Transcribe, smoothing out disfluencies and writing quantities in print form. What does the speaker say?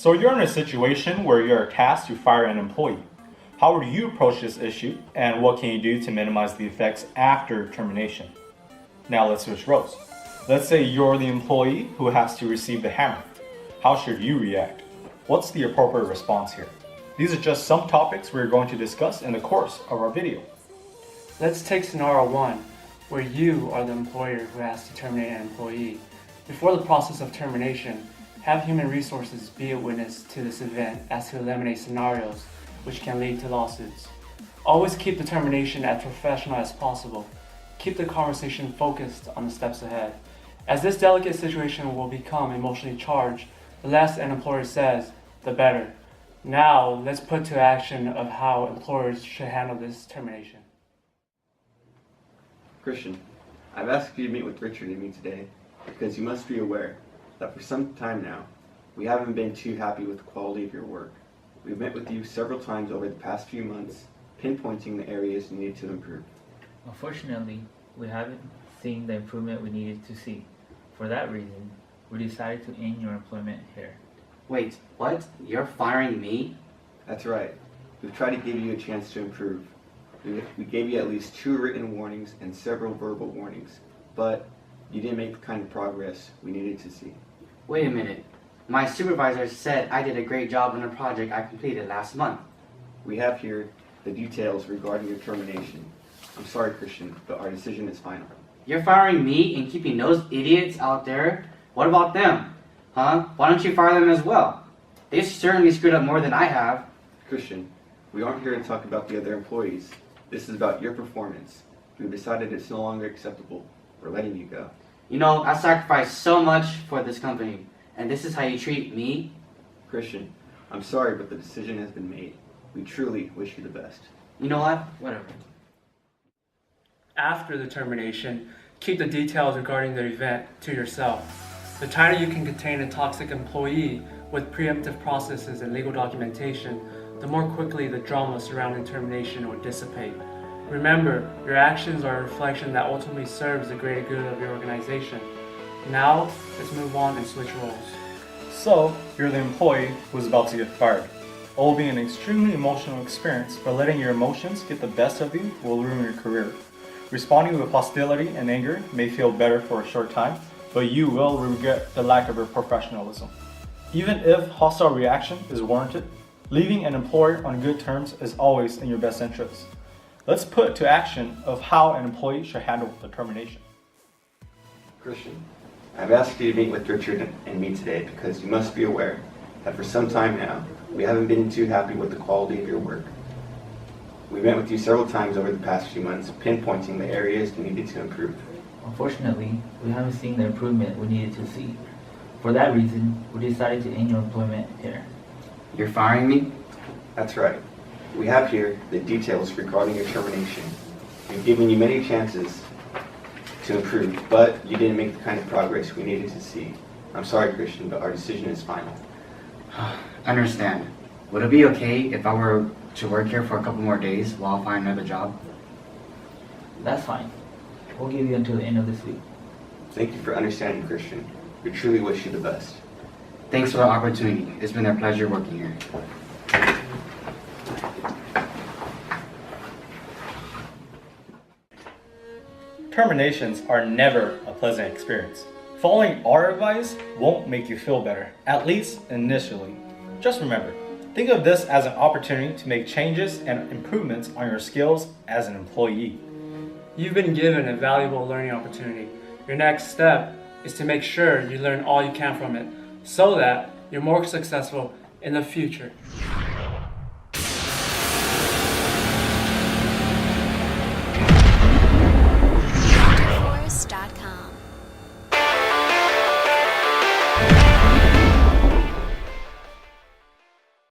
So you're in a situation where you're tasked to fire an employee. How would you approach this issue, and what can you do to minimize the effects after termination? Now let's switch roles. Let's say you're the employee who has to receive the hammer. How should you react? What's the appropriate response here? These are just some topics we're going to discuss in the course of our video. Let's take scenario 1, where you are the employer who has to terminate an employee. Before the process of termination, have human resources be a witness to this event as to eliminate scenarios which can lead to lawsuits. Always keep the termination as professional as possible. Keep the conversation focused on the steps ahead. As this delicate situation will become emotionally charged, the less an employer says, the better. Now, let's put to action of how employers should handle this termination. Christian, I've asked you to meet with Richard and me today because you must be aware that for some time now, we haven't been too happy with the quality of your work. We've met with you several times over the past few months, pinpointing the areas you need to improve. Unfortunately, we haven't seen the improvement we needed to see. For that reason, we decided to end your employment here. Wait, what? You're firing me? That's right. We've tried to give you a chance to improve. We gave you at least 2 written warnings and several verbal warnings, but you didn't make the kind of progress we needed to see. Wait a minute. My supervisor said I did a great job on a project I completed last month. We have here the details regarding your termination. I'm sorry, Christian, but our decision is final. You're firing me and keeping those idiots out there? What about them? Huh? Why don't you fire them as well? They've certainly screwed up more than I have. Christian, we aren't here to talk about the other employees. This is about your performance. We've decided it's no longer acceptable. We're letting you go. You know, I sacrificed so much for this company, and this is how you treat me? Christian, I'm sorry, but the decision has been made. We truly wish you the best. You know what? Whatever. After the termination, keep the details regarding the event to yourself. The tighter you can contain a toxic employee with preemptive processes and legal documentation, the more quickly the drama surrounding termination will dissipate. Remember, your actions are a reflection that ultimately serves the greater good of your organization. Now, let's move on and switch roles. So, you're the employee who's about to get fired. It will be an extremely emotional experience, but letting your emotions get the best of you will ruin your career. Responding with hostility and anger may feel better for a short time, but you will regret the lack of your professionalism. Even if hostile reaction is warranted, leaving an employer on good terms is always in your best interest. Let's put to action of how an employee should handle the termination. Christian, I've asked you to meet with Richard and me today because you must be aware that for some time now, we haven't been too happy with the quality of your work. We met with you several times over the past few months, pinpointing the areas you needed to improve. Unfortunately, we haven't seen the improvement we needed to see. For that reason, we decided to end your employment here. You're firing me? That's right. We have here the details regarding your termination. We've given you many chances to improve, but you didn't make the kind of progress we needed to see. I'm sorry, Christian, but our decision is final. Understand. Would it be okay if I were to work here for a couple more days while I find another job? That's fine. We'll give you until the end of this week. Thank you for understanding, Christian. We truly wish you the best. Thanks for the opportunity. It's been a pleasure working here. Terminations are never a pleasant experience. Following our advice won't make you feel better, at least initially. Just remember, think of this as an opportunity to make changes and improvements on your skills as an employee. You've been given a valuable learning opportunity. Your next step is to make sure you learn all you can from it so that you're more successful in the future.